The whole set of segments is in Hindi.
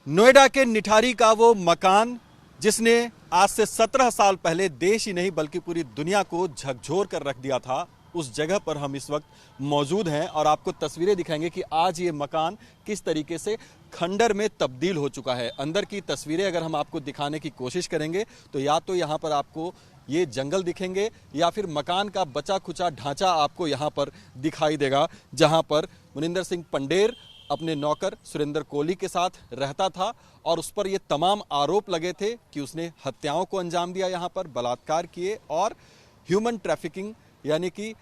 नोएडा के निठारी का वो मकान जिसने आज से 17 साल पहले देश ही नहीं बल्कि पूरी दुनिया को झकझोर कर रख दिया था, उस जगह पर हम इस वक्त मौजूद हैं और आपको तस्वीरें दिखाएंगे कि आज ये मकान किस तरीके से खंडर में तब्दील हो चुका है। अंदर की तस्वीरें अगर हम आपको दिखाने की कोशिश करेंगे तो या तो यहाँ पर आपको ये जंगल दिखेंगे या फिर मकान का बचा खुचा ढांचा आपको यहाँ पर दिखाई देगा, जहाँ पर मुनिंदर सिंह पंडेर अपने नौकर सुरेंद्र कोहली के साथ रहता था और उस पर ये तमाम आरोप लगे थे कि उसने हत्याओं को अंजाम दिया, यहाँ पर बलात्कार किए और ह्यूमन ट्रैफिकिंग यानी कि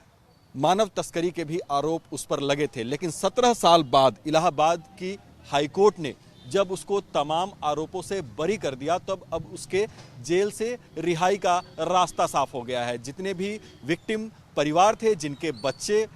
मानव तस्करी के भी आरोप उस पर लगे थे। लेकिन 17 साल बाद इलाहाबाद की हाईकोर्ट ने जब उसको तमाम आरोपों से बरी कर दिया तब अब उसके जेल से रिहाई का रास्ता साफ हो गया है। जितने भी विक्टिम परिवार थे, जिनके बच्चे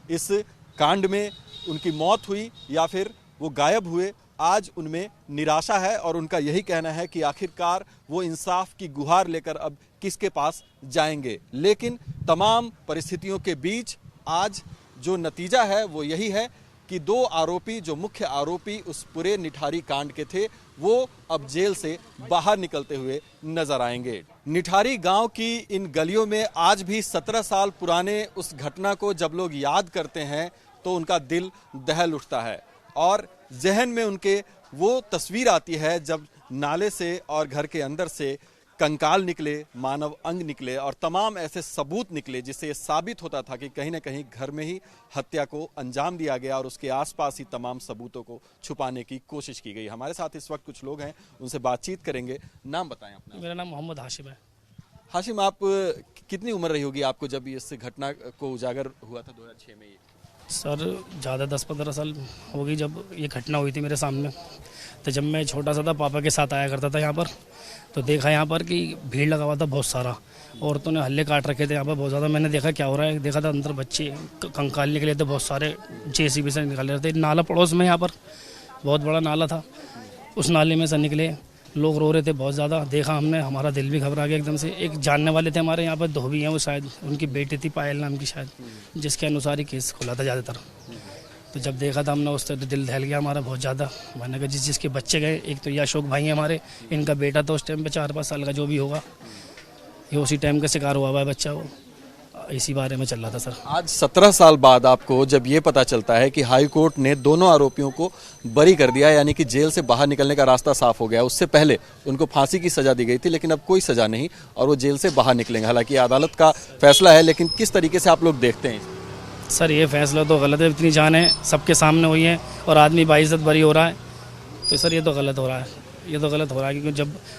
इस कांड में उनकी मौत हुई या फिर वो गायब हुए, आज उनमें निराशा है और उनका यही कहना है कि आखिरकार वो इंसाफ की गुहार लेकर अब किसके पास जाएंगे। लेकिन तमाम परिस्थितियों के बीच आज जो नतीजा है वो यही है कि दो आरोपी, जो मुख्य आरोपी उस पूरे निठारी कांड के थे, वो अब जेल से बाहर निकलते हुए नजर आएंगे। निठारी गांव की इन गलियों में आज भी 17 साल पुराने उस घटना को जब लोग याद करते हैं तो उनका दिल दहल उठता है और जहन में उनके वो तस्वीर आती है जब नाले से और घर के अंदर से कंकाल निकले, मानव अंग निकले और तमाम ऐसे सबूत निकले जिससे ये साबित होता था कि कहीं ना कहीं घर में ही हत्या को अंजाम दिया गया और उसके आसपास ही तमाम सबूतों को छुपाने की कोशिश की गई। हमारे साथ इस वक्त कुछ लोग हैं, उनसे बातचीत करेंगे। नाम बताएं अपना। मेरा नाम मोहम्मद हाशिम है। हाशिम, आप कितनी उम्र रही होगी आपको जब इस घटना को उजागर हुआ था 2006 में? सर ज़्यादा 10-15 साल हो गई जब ये घटना हुई थी मेरे सामने। तो जब मैं छोटा सा था पापा के साथ आया करता था यहाँ पर, तो देखा यहाँ पर कि भीड़ लगा हुआ था बहुत सारा, औरतों ने हल्ले काट रखे थे यहाँ पर बहुत ज़्यादा। मैंने देखा क्या हो रहा है, देखा था अंदर बच्चे कंकाल निकले थे बहुत सारे, जेसीबी से निकाल रहे थे। नाला पड़ोस में यहाँ पर बहुत बड़ा नाला था, उस नाले में से निकले लोग, रो रहे थे बहुत ज़्यादा। देखा हमने, हमारा दिल भी घबरा गया एकदम से। एक जानने वाले थे हमारे यहाँ पर, धोबी हैं वो, शायद उनकी बेटी थी पायल नाम की शायद, जिसके अनुसार ही केस खुला था ज़्यादातर। तो जब देखा था हमने उस तरह दिल दहल गया हमारा बहुत ज़्यादा। मैंने कहा जिसके बच्चे गए, एक तो ये अशोक भाई हैं हमारे, इनका बेटा था उस टाइम पे 4-5 साल का जो भी होगा, ये उसी टाइम का शिकार हुआ हुआ है बच्चा, वो इसी बारे में चल रहा था सर। आज 17 साल बाद आपको जब ये पता चलता है कि हाई कोर्ट ने दोनों आरोपियों को बरी कर दिया, यानी कि जेल से बाहर निकलने का रास्ता साफ हो गया। उससे पहले उनको फांसी की सजा दी गई थी लेकिन अब कोई सजा नहीं और वो जेल से बाहर निकलेंगे। हालांकि अदालत का फैसला है, लेकिन किस तरीके से आप लोग देखते हैं? सर ये फैसला तो गलत है। इतनी जान है सबके सामने हुई है और आदमी बाइज्जत बरी हो रहा है, तो सर ये तो गलत हो रहा है, ये तो गलत हो रहा है। क्योंकि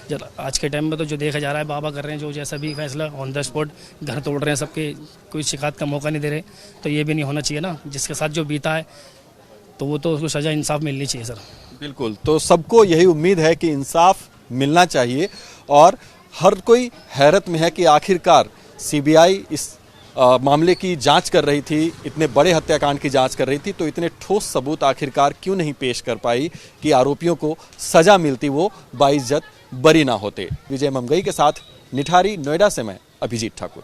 जब आज के टाइम में तो जो देखा जा रहा है, बाबा कर रहे हैं जो जैसा भी फैसला, ऑन द स्पॉट घर तोड़ रहे हैं सबके, कोई शिकायत का मौका नहीं दे रहे, तो ये भी नहीं होना चाहिए ना। जिसके साथ जो बीता है तो वो तो उसको सज़ा इंसाफ मिलनी चाहिए सर। बिल्कुल, तो सबको यही उम्मीद है कि इंसाफ मिलना चाहिए और हर कोई हैरत में है कि आखिरकार सीबीआई इस मामले की जांच कर रही थी, इतने बड़े हत्याकांड की जांच कर रही थी, तो इतने ठोस सबूत आखिरकार क्यों नहीं पेश कर पाई कि आरोपियों को सजा मिलती, वो बाइज्जत बरी ना होते। विजय ममगई के साथ निठारी, नोएडा से मैं अभिजीत ठाकुर।